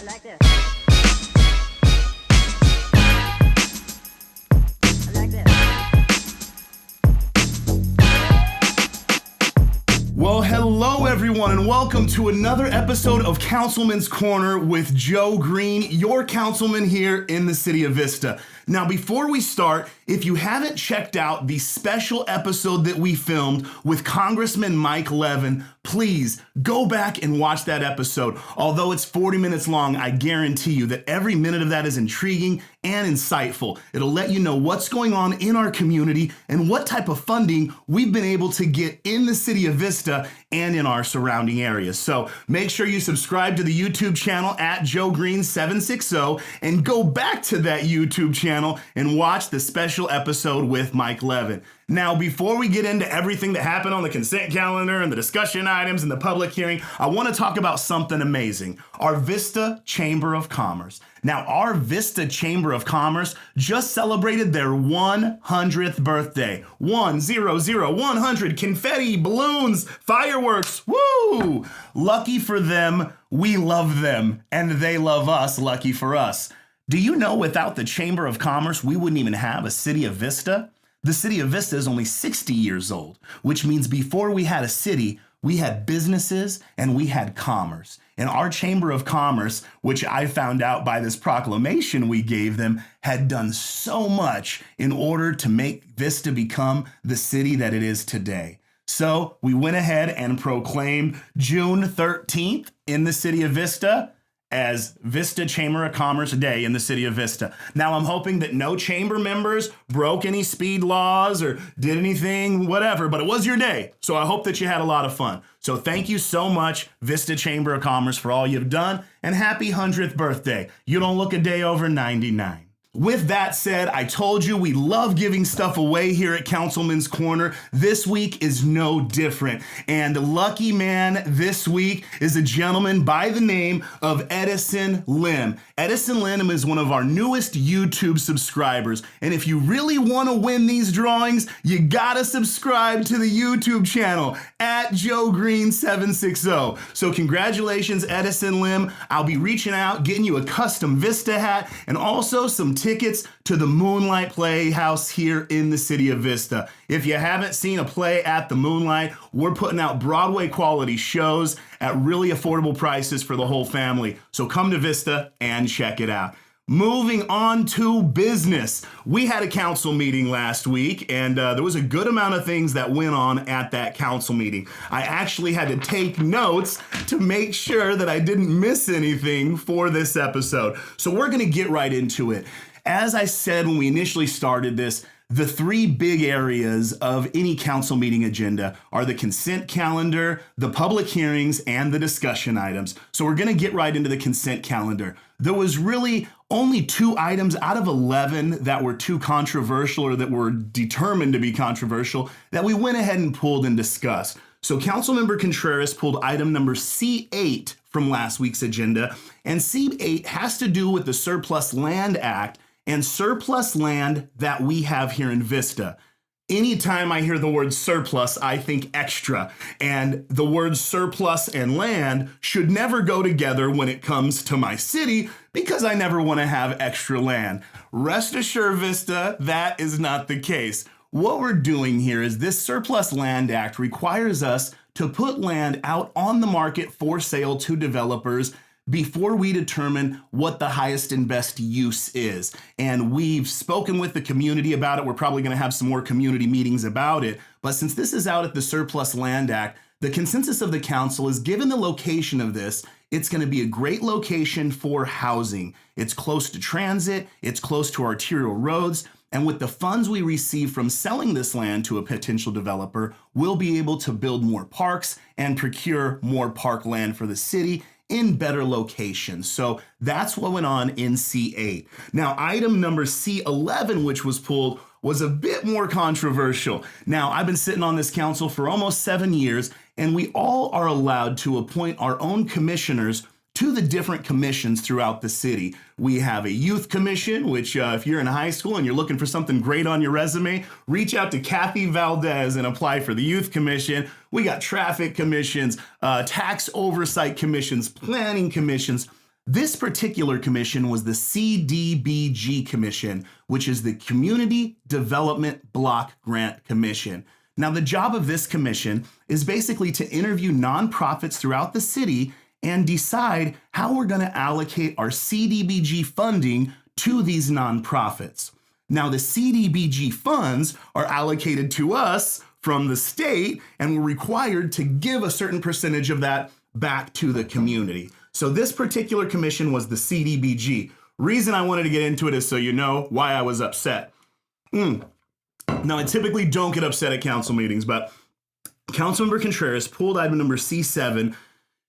like this. I like this. Well, hello everyone, and welcome to another episode of Councilman's Corner with Joe Green, your councilman here in the city of Vista. Now, before we start, if you haven't checked out the special episode that we filmed with Congressman Mike Levin, please go back and watch that episode. Although it's 40 minutes long, I guarantee you that every minute of that is intriguing and insightful. It'll let you know what's going on in our community and what type of funding we've been able to get in the city of Vista and in our surrounding areas. So make sure you subscribe to the YouTube channel at Joe Green 760 and go back to that YouTube channel and watch the special episode with Mike Levin. Now, before we get into everything that happened on the consent calendar and the discussion items and the public hearing, I want to talk about something amazing, our Vista Chamber of Commerce. Now, our Vista Chamber of Commerce just celebrated their 100th birthday. 100, confetti, balloons, fireworks, woo! Lucky for them, we love them, and they love us, lucky for us. Do you know without the Chamber of Commerce, we wouldn't even have a city of Vista? The city of Vista is only 60 years old, which means before we had a city, we had businesses and we had commerce. And our Chamber of Commerce, which I found out by this proclamation we gave them, had done so much in order to make Vista become the city that it is today. So we went ahead and proclaimed June 13th in the city of Vista as Vista Chamber of Commerce Day in the city of Vista. Now, I'm hoping that no chamber members broke any speed laws or did anything, whatever, but it was your day. So I hope that you had a lot of fun. So thank you so much, Vista Chamber of Commerce, for all you've done, and happy 100th birthday. You don't look a day over 99. With that said, I told you we love giving stuff away here at Councilman's Corner. This week is no different. And lucky man this week is a gentleman by the name of Edison Lim. Edison Lim is one of our newest YouTube subscribers. And if you really want to win these drawings, you gotta subscribe to the YouTube channel at Joe Green 760. So congratulations, Edison Lim. I'll be reaching out, getting you a custom Vista hat and also some tickets to the Moonlight Playhouse here in the city of Vista. If you haven't seen a play at the Moonlight, we're putting out Broadway quality shows at really affordable prices for the whole family. So come to Vista and check it out. Moving on to business. We had a council meeting last week, and there was a good amount of things that went on at that council meeting. I actually had to take notes to make sure that I didn't miss anything for this episode. So we're going to get right into it. As I said when we initially started this, the three big areas of any council meeting agenda are the consent calendar, the public hearings, and the discussion items. So we're going to get right into the consent calendar. There was really only 2 items out of 11 that were too controversial or that were determined to be controversial that we went ahead and pulled and discussed. So Councilmember Contreras pulled item number C8 from last week's agenda, and C8 has to do with the Surplus Land Act and surplus land that we have here in Vista. Anytime I hear the word surplus, I think extra, and the words surplus and land should never go together when it comes to my city because I never want to have extra land. Rest assured, Vista, that is not the case. What we're doing here is this Surplus Land Act requires us to put land out on the market for sale to developers before we determine what the highest and best use is. And we've spoken with the community about it. We're probably going to have some more community meetings about it. But since this is out at the Surplus Land Act, the consensus of the council is, given the location of this, it's going to be a great location for housing. It's close to transit, it's close to arterial roads, and with the funds we receive from selling this land to a potential developer, we'll be able to build more parks and procure more park land for the city in better locations. So that's what went on in C8. Now, item number C11, which was pulled, was a bit more controversial. Now, I've been sitting on this council for almost 7 years, and we all are allowed to appoint our own commissioners to the different commissions throughout the city. We have a youth commission, which if you're in high school and you're looking for something great on your resume, reach out to Kathy Valdez and apply for the youth commission. We got traffic commissions, tax oversight commissions, planning commissions. This particular commission was the CDBG Commission, which is the Community Development Block Grant Commission. Now, the job of this commission is basically to interview nonprofits throughout the city and decide how we're going to allocate our CDBG funding to these nonprofits. Now, the CDBG funds are allocated to us from the state, and we're required to give a certain percentage of that back to the community. So this particular commission was the CDBG. Reason I wanted to get into it is so you know why I was upset. Now, I typically don't get upset at council meetings, but Councilmember Contreras pulled item number C7.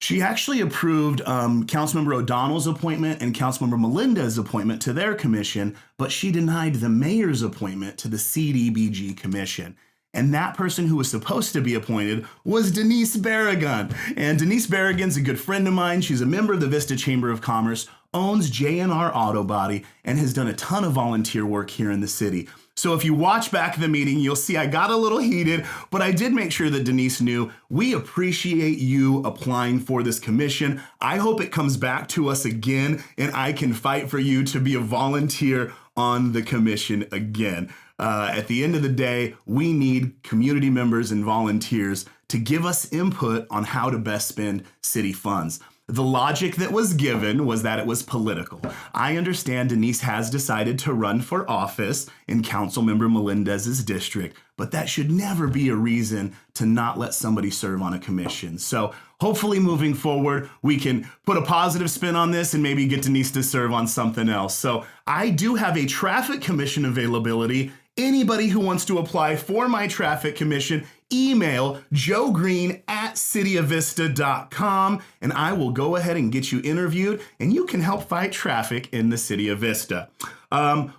She actually approved Councilmember O'Donnell's appointment and Councilmember Melinda's appointment to their commission, but she denied the mayor's appointment to the CDBG commission. And that person who was supposed to be appointed was Denise Barragan. And Denise Barragan's a good friend of mine. She's a member of the Vista Chamber of Commerce, owns J&R Auto Body, and has done a ton of volunteer work here in the city. So if you watch back the meeting, you'll see I got a little heated, but I did make sure that Denise knew we appreciate you applying for this commission. I hope it comes back to us again, and I can fight for you to be a volunteer on the commission again. At the end of the day, we need community members and volunteers to give us input on how to best spend city funds. The logic that was given was that it was political. I understand Denise has decided to run for office in Councilmember Melendez's district, but that should never be a reason to not let somebody serve on a commission. So hopefully moving forward, we can put a positive spin on this and maybe get Denise to serve on something else. So I do have a traffic commission availability. Anybody who wants to apply for my traffic commission, email joegreen@cityofvista.com, and I will go ahead and get you interviewed, and you can help fight traffic in the city of Vista.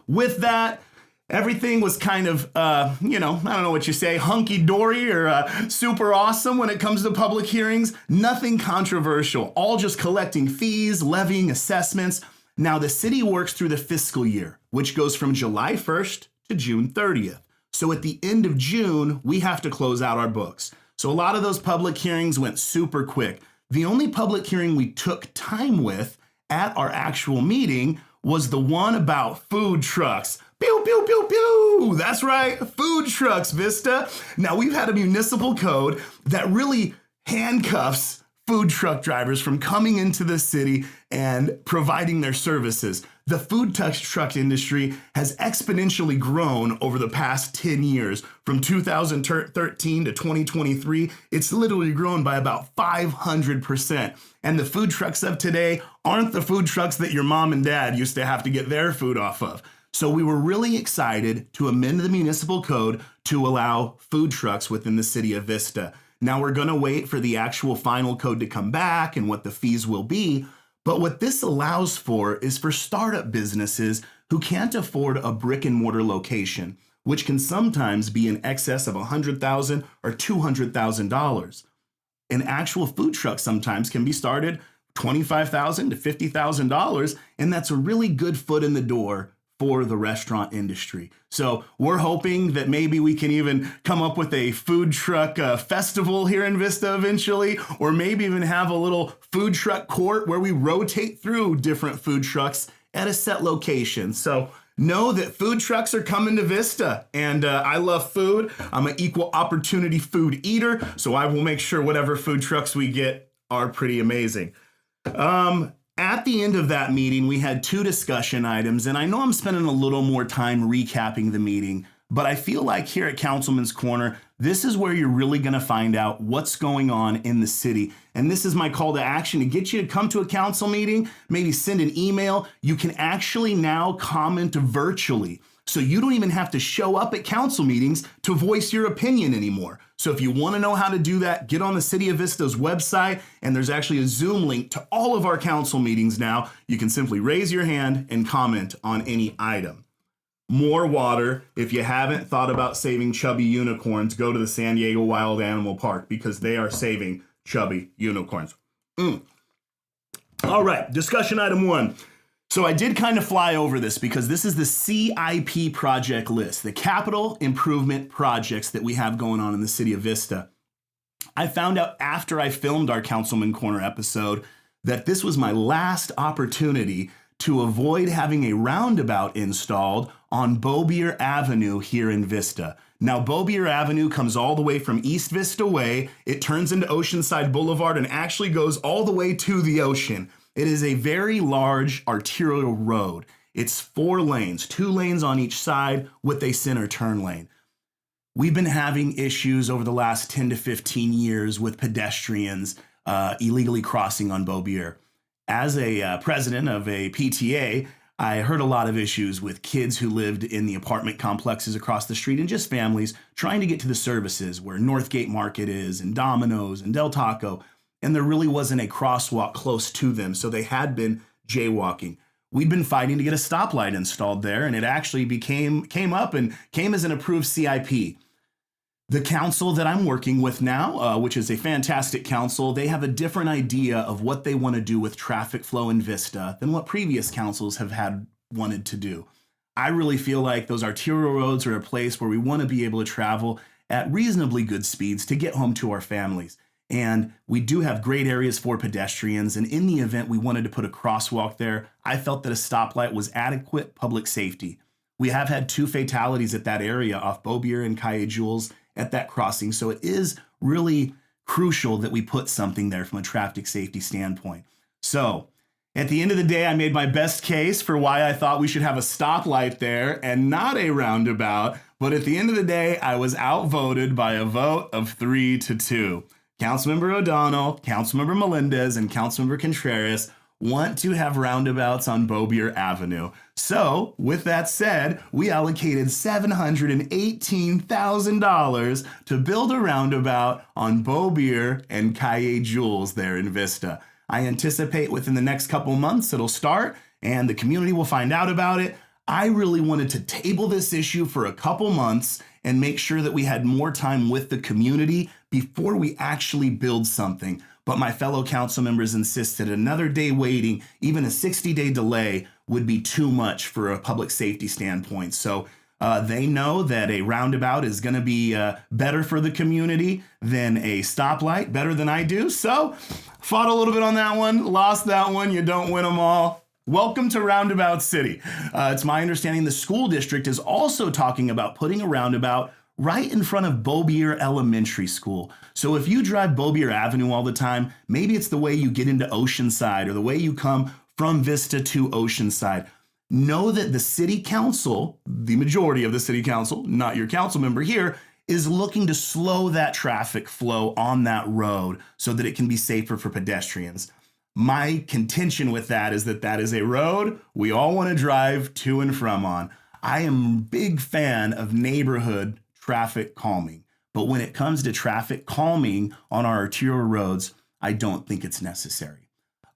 With that, everything was kind of, I don't know what you say, hunky-dory or super awesome when it comes to public hearings. Nothing controversial, all just collecting fees, levying assessments. Now, the city works through the fiscal year, which goes from July 1st to June 30th. So at the end of June, we have to close out our books. So a lot of those public hearings went super quick. The only public hearing we took time with at our actual meeting was the one about food trucks. Pew, pew, pew, pew. That's right, food trucks, Vista. Now, we've had a municipal code that really handcuffs food truck drivers from coming into the city and providing their services. The food truck industry has exponentially grown over the past 10 years. From 2013 to 2023, it's literally grown by about 500%. And the food trucks of today aren't the food trucks that your mom and dad used to have to get their food off of. So we were really excited to amend the municipal code to allow food trucks within the city of Vista. Now we're going to wait for the actual final code to come back and what the fees will be. But what this allows for is for startup businesses who can't afford a brick and mortar location, which can sometimes be in excess of $100,000 or $200,000. An actual food truck sometimes can be started $25,000 to $50,000, and that's a really good foot in the door for the restaurant industry. So we're hoping that maybe we can even come up with a food truck festival here in Vista eventually, or maybe even have a little food truck court where we rotate through different food trucks at a set location. So know that food trucks are coming to Vista, and I love food. I'm an equal opportunity food eater, so I will make sure whatever food trucks we get are pretty amazing. At the end of that meeting, we had two discussion items, and I know I'm spending a little more time recapping the meeting, but I feel like here at Councilman's Corner, this is where you're really going to find out what's going on in the city. And this is my call to action to get you to come to a council meeting, maybe send an email. You can actually now comment virtually. So you don't even have to show up at council meetings to voice your opinion anymore. So if you want to know how to do that, get on the City of Vista's website, and there's actually a Zoom link to all of our council meetings now. You can simply raise your hand and comment on any item. More water. If you haven't thought about saving chubby unicorns, go to the San Diego Wild Animal Park because they are saving chubby unicorns. All right, discussion item 1. So I did kind of fly over this because this is the CIP project list, the capital improvement projects that we have going on in the city of Vista. I found out after I filmed our Councilman Corner episode that this was my last opportunity to avoid having a roundabout installed on Beaubier Avenue here in Vista. Now, Beaubier Avenue comes all the way from East Vista Way. It turns into Oceanside Boulevard and actually goes all the way to the ocean. It is a very large arterial road. It's 4 lanes, 2 lanes on each side with a center turn lane. We've been having issues over the last 10 to 15 years with pedestrians illegally crossing on Beaubier. As a president of a PTA, I heard a lot of issues with kids who lived in the apartment complexes across the street and just families trying to get to the services where Northgate Market is and Domino's and Del Taco, and there really wasn't a crosswalk close to them, so they had been jaywalking. We'd been fighting to get a stoplight installed there, and it actually came as an approved CIP. The council that I'm working with now, which is a fantastic council, they have a different idea of what they want to do with traffic flow in Vista than what previous councils have wanted to do. I really feel like those arterial roads are a place where we want to be able to travel at reasonably good speeds to get home to our families. And we do have great areas for pedestrians. And in the event we wanted to put a crosswalk there, I felt that a stoplight was adequate public safety. We have had 2 fatalities at that area off Beaubier and Calle Jules at that crossing. So it is really crucial that we put something there from a traffic safety standpoint. So at the end of the day, I made my best case for why I thought we should have a stoplight there and not a roundabout. But at the end of the day, I was outvoted by a vote of 3-2. Councilmember O'Donnell, Councilmember Melendez, and Councilmember Contreras want to have roundabouts on Beaubier Avenue. So, with that said, we allocated $718,000 to build a roundabout on Beaubier and Calle Jules there in Vista. I anticipate within the next couple months it'll start and the community will find out about it. I really wanted to table this issue for a couple months and make sure that we had more time with the community before we actually build something. But my fellow council members insisted another day waiting, even a 60-day delay, would be too much for a public safety standpoint. So they know that a roundabout is going to be better for the community than a stoplight, better than I do. So fought a little bit on that one, lost that one. You don't win them all. Welcome to Roundabout City. It's my understanding the school district is also talking about putting a roundabout right in front of Beaubier Elementary School. So if you drive Beaubier Avenue all the time, maybe it's the way you get into Oceanside or the way you come from Vista to Oceanside. Know that the city council, the majority of the city council, not your council member here, is looking to slow that traffic flow on that road so that it can be safer for pedestrians. My contention with that is a road we all want to drive to and from on. I am a big fan of neighborhood traffic calming. But when it comes to traffic calming on our arterial roads, I don't think it's necessary.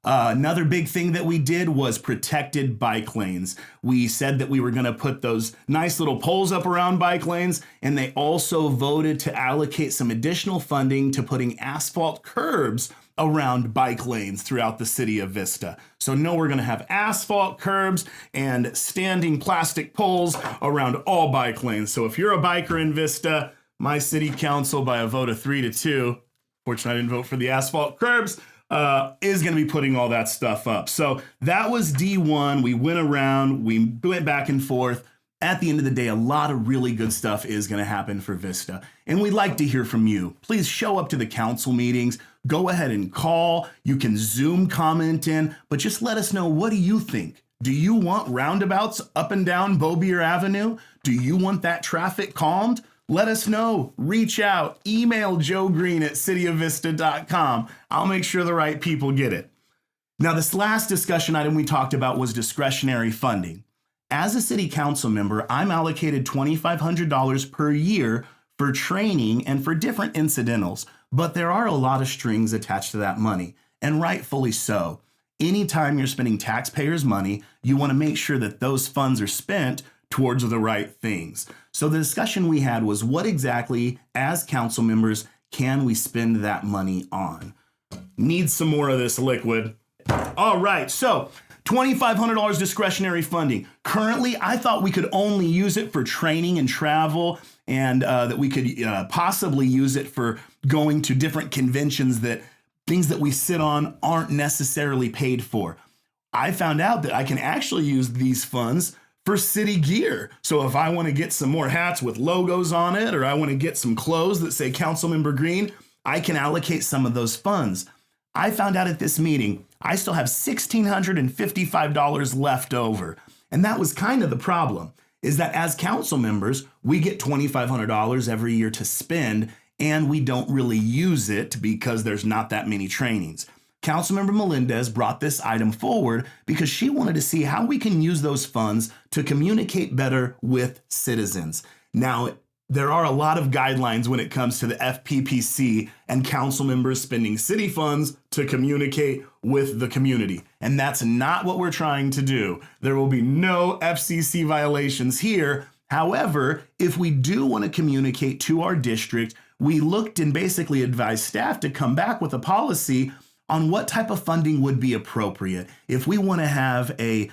Another big thing that we did was protected bike lanes. We said that we were going to put those nice little poles up around bike lanes, and they also voted to allocate some additional funding to putting asphalt curbs around bike lanes throughout the city of Vista. So no, we're going to have asphalt curbs and standing plastic poles around all bike lanes. So if you're a biker in Vista, my city council by a vote of 3-2, fortunately I didn't vote for the asphalt curbs, is going to be putting all that stuff up. So that was D1. We went around, we went back and forth. At the end of the day, a lot of really good stuff is going to happen for Vista. And we'd like to hear from you. Please show up to the council meetings. Go ahead and call. You can Zoom comment in, but just let us know, what do you think? Do you want roundabouts up and down Beaubier Avenue? Do you want that traffic calmed? Let us know. Reach out. Email joegreen@cityofvista.com. I'll make sure the right people get it. Now, this last discussion item we talked about was discretionary funding. As a city council member, I'm allocated $2,500 per year for training and for different incidentals, but there are a lot of strings attached to that money, and rightfully so. Anytime you're spending taxpayers' money, you want to make sure that those funds are spent towards the right things. So the discussion we had was, what exactly, as council members, can we spend that money on? Need some more of this liquid. All right, so $2,500 discretionary funding. Currently, I thought we could only use it for training and travel, and that we could possibly use it for going to different conventions that things that we sit on aren't necessarily paid for. I found out that I can actually use these funds for city gear. So if I want to get some more hats with logos on it, or I want to get some clothes that say Councilmember Green, I can allocate some of those funds. I found out at this meeting, I still have $1,655 left over. And that was kind of the problem, is that as council members, we get $2,500 every year to spend, and we don't really use it because there's not that many trainings. Councilmember Melendez brought this item forward because she wanted to see how we can use those funds to communicate better with citizens. Now, there are a lot of guidelines when it comes to the FPPC and council members spending city funds to communicate with the community. And that's not what we're trying to do. There will be no FCC violations here. However, if we do want to communicate to our district, we looked and basically advised staff to come back with a policy on what type of funding would be appropriate. If we want to have a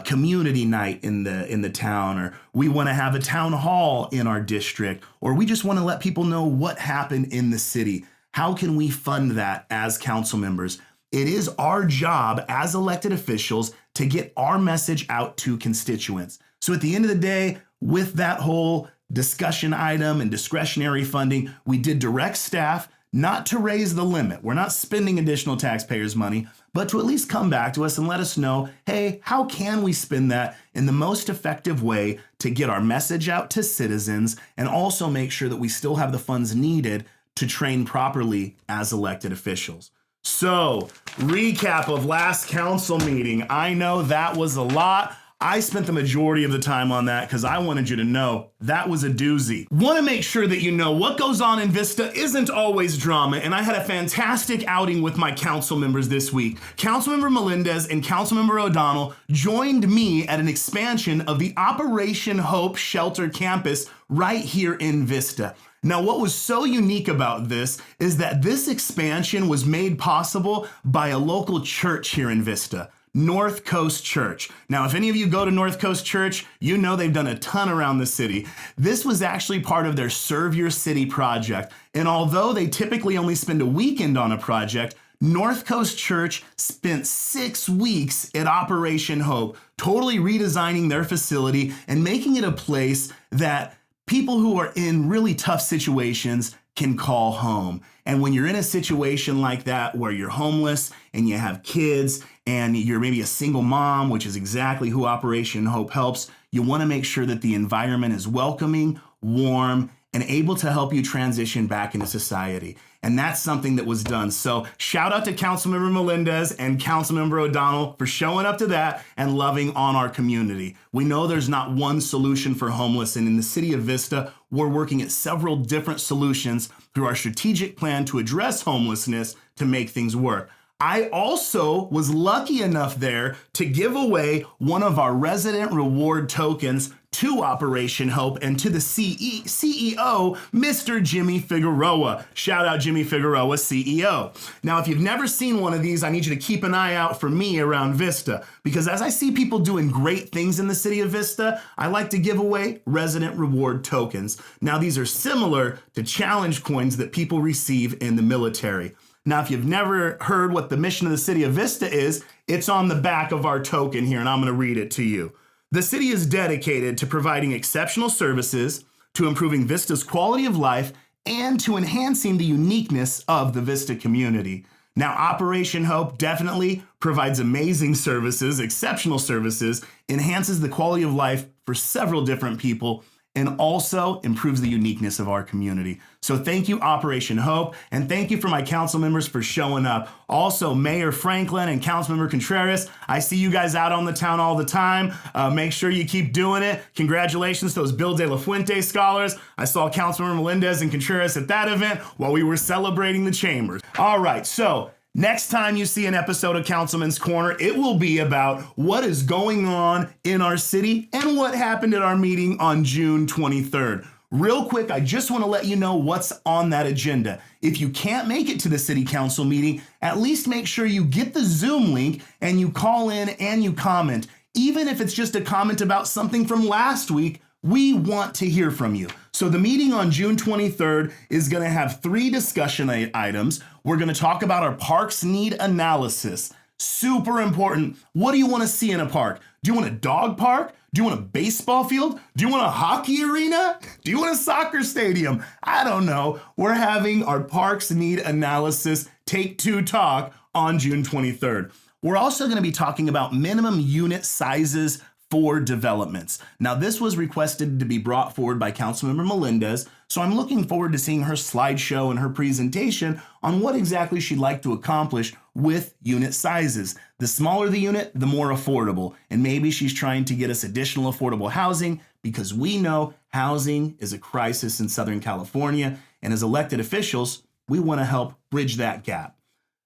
community night in the town, or we want to have a town hall in our district, or we just want to let people know what happened in the city, how can we fund that as council members? It is our job as elected officials to get our message out to constituents. So at the end of the day, with that whole discussion item and discretionary funding, we did direct staff not to raise the limit. We're not spending additional taxpayers' money, but to at least come back to us and let us know, hey, how can we spend that in the most effective way to get our message out to citizens and also make sure that we still have the funds needed to train properly as elected officials. So, recap of last council meeting. I know that was a lot. I spent the majority of the time on that because I wanted you to know that was a doozy. Want to make sure that you know what goes on in Vista isn't always drama, and I had a fantastic outing with my council members this week. Councilmember Melendez and Councilmember O'Donnell joined me at an expansion of the Operation Hope Shelter campus right here in Vista. Now, what was so unique about this is that this expansion was made possible by a local church here in Vista, North Coast Church. Now, if any of you go to North Coast Church, you know they've done a ton around the city. This was actually part of their Serve Your City project. And although they typically only spend a weekend on a project, North Coast Church spent 6 weeks at Operation Hope, totally redesigning their facility and making it a place that people who are in really tough situations can call home. And when you're in a situation like that where you're homeless and you have kids and you're maybe a single mom, which is exactly who Operation Hope helps, you want to make sure that the environment is welcoming, warm, and able to help you transition back into society. And that's something that was done. So shout out to Councilmember Melendez and Councilmember O'Donnell for showing up to that and loving on our community. We know there's not one solution for homeless, and in the city of Vista, we're working at several different solutions through our strategic plan to address homelessness to make things work. I also was lucky enough there to give away one of our resident reward tokens to Operation Hope and to the CEO, Mr. Jimmy Figueroa. Shout out Jimmy Figueroa, CEO. Now, if you've never seen one of these, I need you to keep an eye out for me around Vista, because as I see people doing great things in the city of Vista, I like to give away resident reward tokens. Now, these are similar to challenge coins that people receive in the military. Now, if you've never heard what the mission of the city of Vista is, it's on the back of our token here, and I'm going to read it to you. The city is dedicated to providing exceptional services, to improving Vista's quality of life, and to enhancing the uniqueness of the Vista community. Now, Operation Hope definitely provides amazing services, exceptional services, enhances the quality of life for several different people, and also improves the uniqueness of our community. So thank you, Operation Hope, and thank you for my council members for showing up. Also, Mayor Franklin and Councilmember Contreras, I see you guys out on the town all the time. Make sure you keep doing it. Congratulations to those Bill De La Fuente scholars. I saw Councilmember Melendez and Contreras at that event while we were celebrating the chambers. All right, so next time you see an episode of Councilman's Corner, it will be about what is going on in our city and what happened at our meeting on June 23rd. Real quick, I just want to let you know what's on that agenda. If you can't make it to the city council meeting, at least make sure you get the Zoom link and you call in and you comment. Even if it's just a comment about something from last week, we want to hear from you. So So the meeting on June 23rd is going to have 3 discussion items. We're going to talk about our parks need analysis. Super important. What do you want to see in a park? Do you want a dog park? Do you want a baseball field? Do you want a hockey arena? Do you want a soccer stadium? I don't know. We're having our parks need analysis take 2 talk on June 23rd. We're also going to be talking about minimum unit sizes for developments. Now, this was requested to be brought forward by Councilmember Melendez, so I'm looking forward to seeing her slideshow and her presentation on what exactly she'd like to accomplish with unit sizes. The smaller the unit, the more affordable. And maybe she's trying to get us additional affordable housing because we know housing is a crisis in Southern California. And as elected officials, we want to help bridge that gap.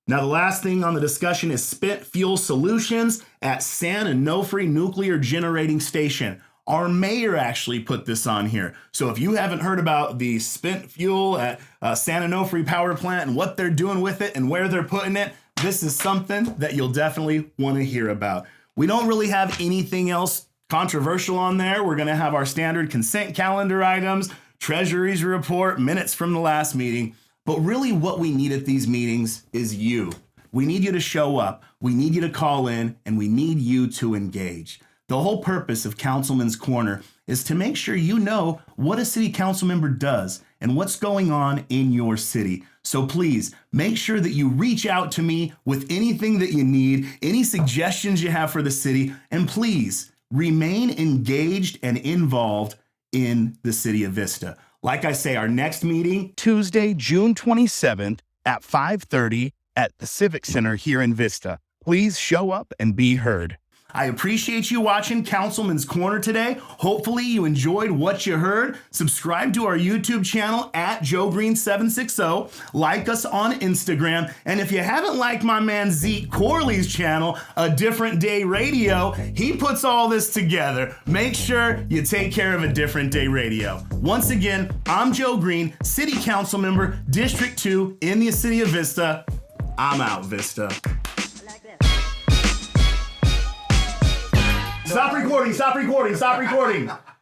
Now, the last thing on the discussion is spent fuel solutions at San Onofre Nuclear Generating Station. Our mayor actually put this on here. So if you haven't heard about the spent fuel at San Onofre Power Plant and what they're doing with it and where they're putting it, this is something that you'll definitely want to hear about. We don't really have anything else controversial on there. We're going to have our standard consent calendar items, Treasury's report, minutes from the last meeting. But really what we need at these meetings is you. We need you to show up, we need you to call in, and we need you to engage. The whole purpose of Councilman's Corner is to make sure you know what a city council member does and what's going on in your city. So please make sure that you reach out to me with anything that you need, any suggestions you have for the city, and please remain engaged and involved in the city of Vista. Like I say, our next meeting, Tuesday, June 27th at 5:30 at the Civic Center here in Vista. Please show up and be heard. I appreciate you watching Councilman's Corner today. Hopefully you enjoyed what you heard. Subscribe to our YouTube channel at JoeGreen760. Like us on Instagram. And if you haven't liked my man Zeke Corley's channel, A Different Day Radio, he puts all this together. Make sure you take care of A Different Day Radio. Once again, I'm Joe Green, City Council Member, District 2 in the City of Vista. I'm out, Vista. Stop recording, stop recording, stop recording.